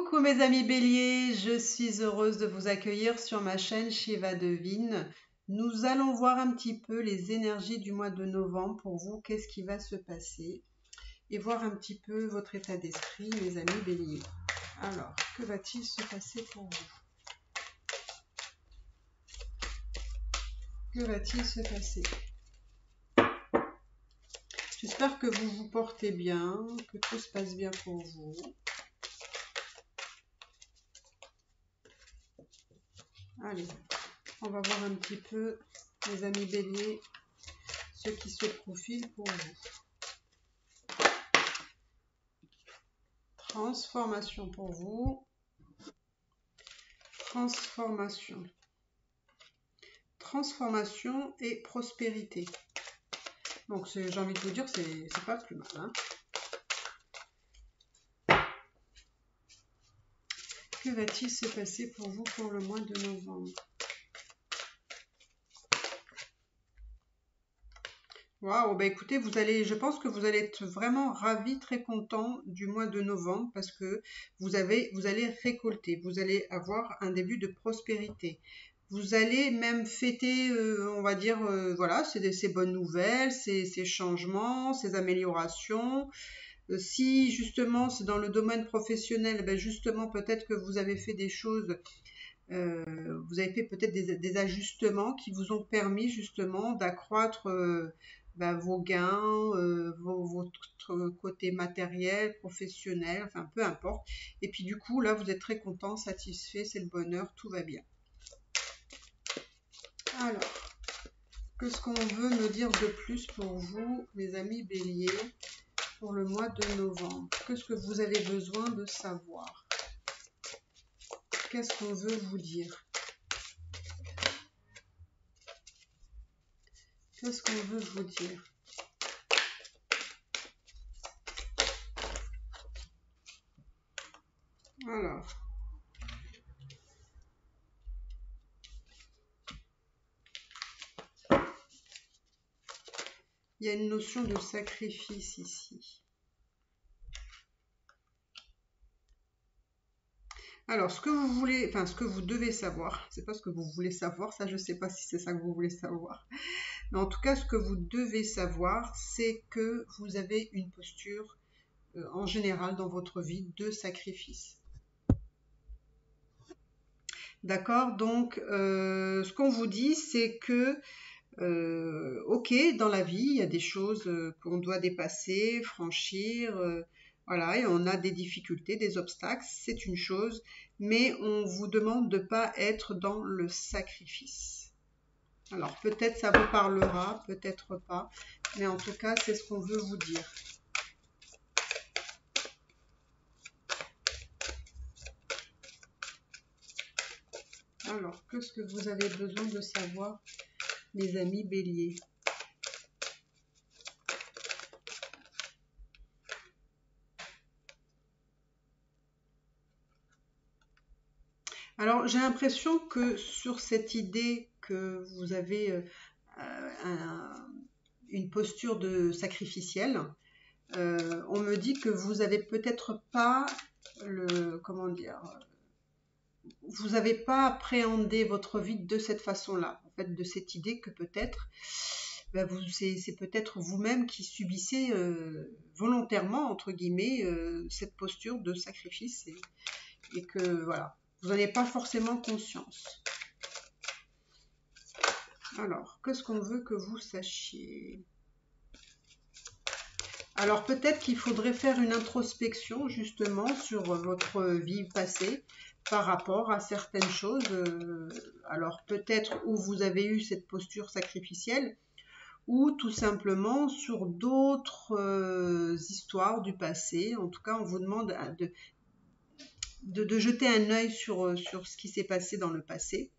Coucou mes amis béliers, je suis heureuse de vous accueillir sur ma chaîne Shiva Devine. Nous allons voir un petit peu les énergies du mois de novembre pour vous, qu'est-ce qui va se passer et voir un petit peu votre état d'esprit mes amis béliers. Alors, que va-t-il se passer pour vous? Que va-t-il se passer? J'espère que vous vous portez bien, que tout se passe bien pour vous. Allez, on va voir un petit peu, mes amis béliers, ce qui se profile pour vous. Transformation pour vous. Transformation. Transformation et prospérité. Donc, j'ai envie de vous dire, c'est pas plus mal. Hein. Que va-t-il se passer pour vous pour le mois de novembre? Waouh, bah écoutez, je pense que vous allez être vraiment ravis, très contents du mois de novembre parce que vous allez récolter, vous allez avoir un début de prospérité. Vous allez même fêter, on va dire, voilà, ces bonnes nouvelles, ces changements, ces améliorations. Si justement c'est dans le domaine professionnel, ben justement peut-être que vous avez fait des choses, vous avez fait peut-être des ajustements qui vous ont permis justement d'accroître vos gains, votre côté matériel, professionnel, enfin peu importe. Et puis du coup là vous êtes très content, satisfait, c'est le bonheur, tout va bien. Alors, qu'est-ce qu'on veut me dire de plus pour vous, mes amis béliers, pour le mois de novembre? Qu'est-ce que vous avez besoin de savoir? Qu'est-ce qu'on veut vous dire? Qu'est-ce qu'on veut vous dire? Alors, il y a une notion de sacrifice ici. Alors, ce que vous voulez, enfin, ce que vous devez savoir, c'est pas ce que vous voulez savoir, ça je sais pas si c'est ça que vous voulez savoir. Mais en tout cas, ce que vous devez savoir, c'est que vous avez une posture, en général, dans votre vie, de sacrifice. D'accord? Donc, ce qu'on vous dit, c'est que ok, dans la vie, il y a des choses qu'on doit dépasser, franchir, voilà, et on a des difficultés, des obstacles, c'est une chose, mais on vous demande de ne pas être dans le sacrifice. Alors peut-être ça vous parlera, peut-être pas, mais en tout cas, c'est ce qu'on veut vous dire. Alors, qu'est-ce que vous avez besoin de savoir, les amis béliers? Alors, j'ai l'impression que sur cette idée que vous avez une posture de sacrificielle, on me dit que vous avez peut-être pas comment dire, vous n'avez pas appréhendé votre vie de cette façon-là, en fait, de cette idée que peut-être, c'est peut-être vous-même qui subissez volontairement, entre guillemets, cette posture de sacrifice et que, voilà, vous n'en avez pas forcément conscience. Alors, qu'est-ce qu'on veut que vous sachiez? Alors peut-être qu'il faudrait faire une introspection justement sur votre vie passée par rapport à certaines choses. Alors peut-être où vous avez eu cette posture sacrificielle ou tout simplement sur d'autres histoires du passé. En tout cas, on vous demande de jeter un œil sur ce qui s'est passé dans le passé,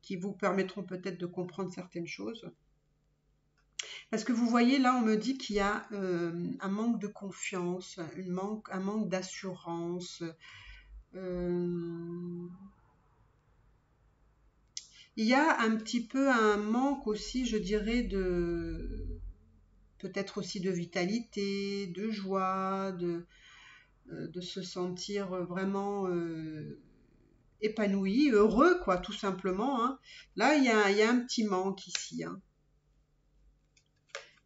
qui vous permettront peut-être de comprendre certaines choses. Parce que vous voyez, là, on me dit qu'il y a un manque de confiance, un manque d'assurance. Il y a un petit peu un manque aussi, je dirais, peut-être aussi de vitalité, de joie, de se sentir vraiment épanoui, heureux, quoi, tout simplement, hein. Là, il y a un petit manque ici, hein.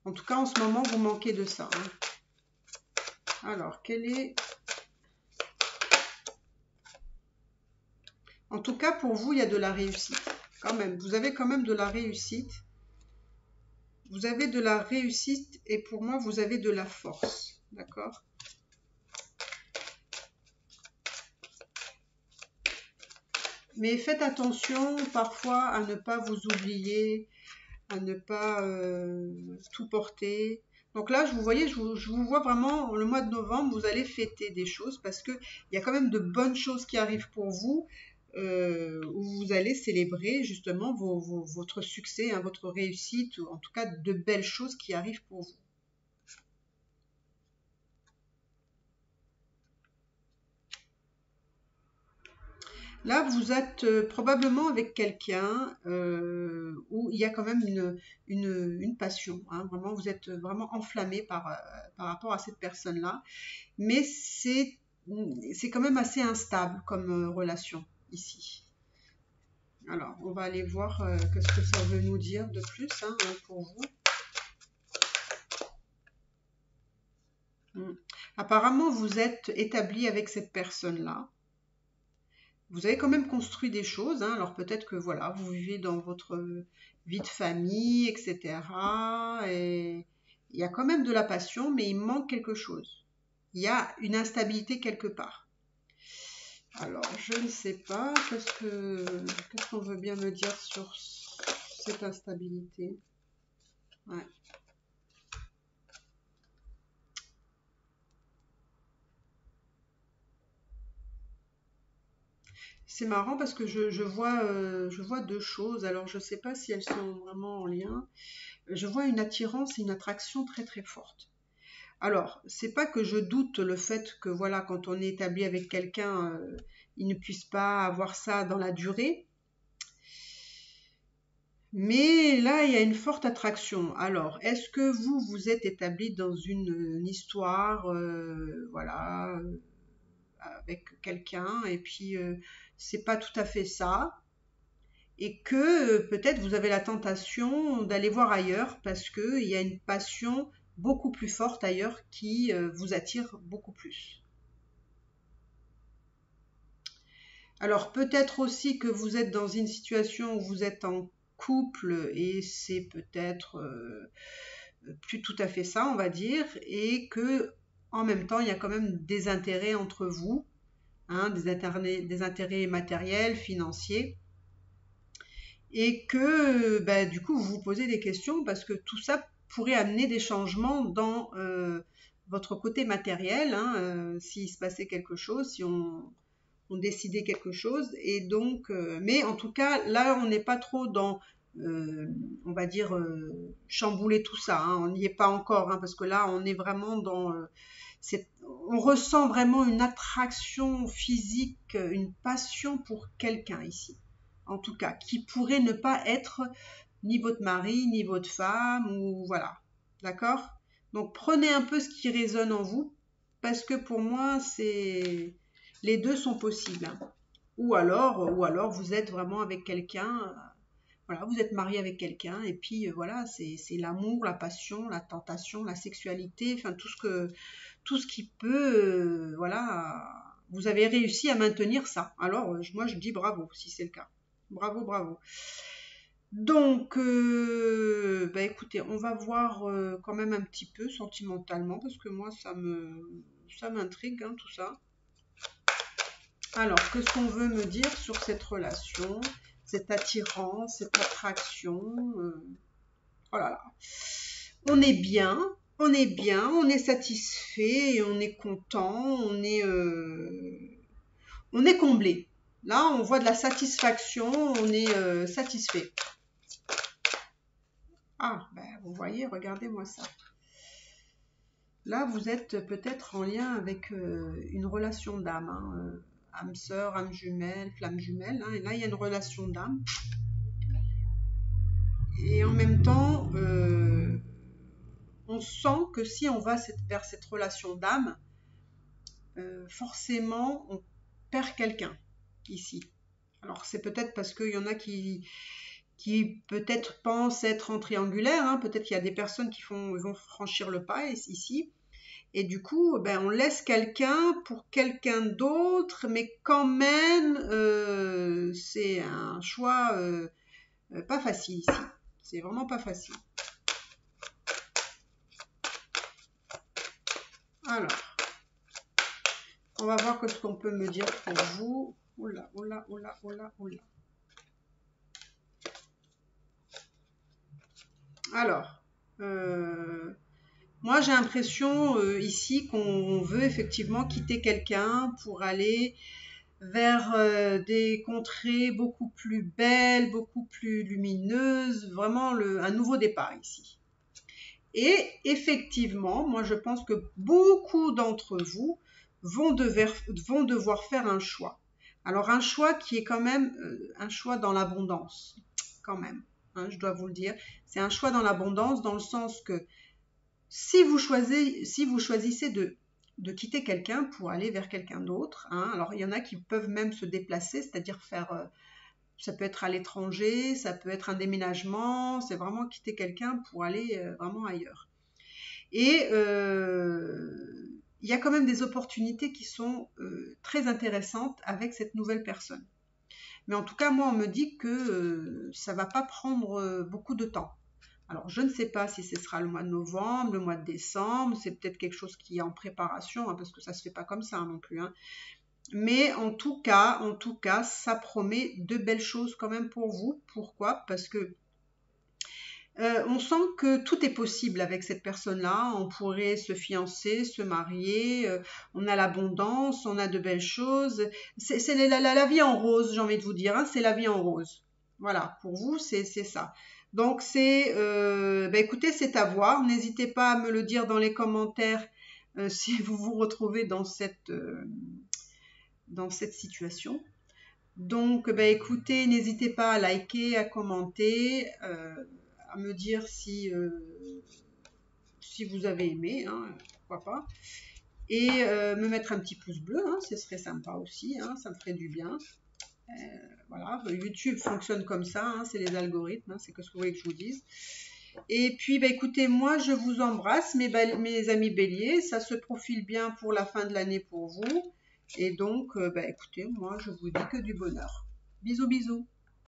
En tout cas, en ce moment, vous manquez de ça, hein. Alors, quel est... En tout cas, pour vous, il y a de la réussite. Quand même, vous avez quand même de la réussite. Vous avez de la réussite et pour moi, vous avez de la force. D'accord? Mais faites attention parfois à ne pas vous oublier, à ne pas tout porter. Donc là, vous voyez, je vous vois vraiment, le mois de novembre, vous allez fêter des choses parce qu'il y a quand même de bonnes choses qui arrivent pour vous, où vous allez célébrer justement votre succès, hein, votre réussite, ou en tout cas de belles choses qui arrivent pour vous. Là, vous êtes probablement avec quelqu'un où il y a quand même une passion, hein. Vraiment, vous êtes vraiment enflammé par rapport à cette personne-là. Mais c'est quand même assez instable comme relation ici. Alors, on va aller voir qu'est-ce que ça veut nous dire de plus, hein, pour vous. Apparemment, vous êtes établi avec cette personne-là. Vous avez quand même construit des choses, hein. Alors peut-être que voilà, vous vivez dans votre vie de famille, etc. Et il y a quand même de la passion, mais il manque quelque chose. Il y a une instabilité quelque part. Alors, je ne sais pas, qu'est-ce qu'on veut bien me dire sur cette instabilité? Ouais. C'est marrant parce que je vois deux choses. Alors, je ne sais pas si elles sont vraiment en lien. Je vois une attirance et une attraction très très forte. Alors, c'est pas que je doute le fait que voilà, quand on est établi avec quelqu'un, il ne puisse pas avoir ça dans la durée. Mais là, il y a une forte attraction. Alors, est-ce que vous êtes établi dans une histoire, voilà, avec quelqu'un, et puis c'est pas tout à fait ça, et que peut-être vous avez la tentation d'aller voir ailleurs parce qu'il y a une passion beaucoup plus forte ailleurs qui vous attire beaucoup plus. Alors peut-être aussi que vous êtes dans une situation où vous êtes en couple et c'est peut-être plus tout à fait ça, on va dire, et que en même temps il y a quand même des intérêts entre vous, hein, des intérêts matériels, financiers, et que bah, du coup vous vous posez des questions parce que tout ça pourrait amener des changements dans votre côté matériel, hein, s'il se passait quelque chose, si on décidait quelque chose, et donc, mais en tout cas là on n'est pas trop dans, on va dire, chambouler tout ça, hein, on n'y est pas encore, hein, parce que là on est vraiment dans, on ressent vraiment une attraction physique, une passion pour quelqu'un ici, en tout cas, qui pourrait ne pas être ni votre mari, ni votre femme, ou voilà, d'accord? Donc prenez un peu ce qui résonne en vous, parce que pour moi, les deux sont possibles, hein. Ou alors vous êtes vraiment avec quelqu'un, voilà, vous êtes marié avec quelqu'un, et puis voilà, c'est l'amour, la passion, la tentation, la sexualité, enfin tout ce qui peut, voilà, vous avez réussi à maintenir ça. Alors, moi, je dis bravo, si c'est le cas. Bravo, bravo. Donc, bah écoutez, on va voir quand même un petit peu sentimentalement, parce que moi, ça m'intrigue, hein, tout ça. Alors, qu'est-ce qu'on veut me dire sur cette relation, cette attirance, cette attraction, oh là là. On est bien, on est satisfait, on est content, on est comblé. Là, on voit de la satisfaction, on est satisfait. Ah, ben, vous voyez, regardez-moi ça. Là, vous êtes peut-être en lien avec une relation d'âme, hein, âme sœur, âme jumelle, flamme jumelle, hein, et là, il y a une relation d'âme. Et en même temps, on sent que si on va vers cette relation d'âme, forcément on perd quelqu'un ici. Alors c'est peut-être parce qu'il y en a qui peut-être pensent être en triangulaire, hein. Peut-être qu'il y a des personnes qui vont franchir le pas ici. Et du coup, ben, on laisse quelqu'un pour quelqu'un d'autre, mais quand même, c'est un choix pas facile ici. C'est vraiment pas facile. Alors, on va voir ce qu'on peut me dire pour vous. Oula, oula, oula, oula, oula. Alors, moi j'ai l'impression ici qu'on veut effectivement quitter quelqu'un pour aller vers des contrées beaucoup plus belles, beaucoup plus lumineuses, vraiment un nouveau départ ici. Et effectivement, moi je pense que beaucoup d'entre vous vont devoir faire un choix. Alors un choix qui est quand même un choix dans l'abondance, quand même, hein, je dois vous le dire. C'est un choix dans l'abondance dans le sens que si vous choisissez de quitter quelqu'un pour aller vers quelqu'un d'autre, hein, alors il y en a qui peuvent même se déplacer, c'est-à-dire faire, ça peut être à l'étranger, ça peut être un déménagement, c'est vraiment quitter quelqu'un pour aller vraiment ailleurs. Et il y a quand même des opportunités qui sont très intéressantes avec cette nouvelle personne. Mais en tout cas, moi, on me dit que ça ne va pas prendre beaucoup de temps. Alors, je ne sais pas si ce sera le mois de novembre, le mois de décembre, c'est peut-être quelque chose qui est en préparation, hein, parce que ça ne se fait pas comme ça non plus, hein. Mais en tout cas, ça promet de belles choses quand même pour vous. Pourquoi? Parce que on sent que tout est possible avec cette personne-là. On pourrait se fiancer, se marier, on a l'abondance, on a de belles choses. C'est la vie en rose, j'ai envie de vous dire, hein, c'est la vie en rose. Voilà, pour vous, c'est ça. Donc, écoutez, c'est à voir. N'hésitez pas à me le dire dans les commentaires si vous vous retrouvez dans cette situation. Donc, écoutez, n'hésitez pas à liker, à commenter, à me dire si vous avez aimé, hein, pourquoi pas. Et me mettre un petit pouce bleu, hein, ce serait sympa aussi, hein, ça me ferait du bien. Voilà, YouTube fonctionne comme ça, hein, c'est les algorithmes, hein, c'est que ce que vous voulez que je vous dise. Et puis, écoutez, moi, je vous embrasse, mes amis béliers. Ça se profile bien pour la fin de l'année pour vous. Et donc, écoutez, moi, je vous dis que du bonheur. Bisous, bisous.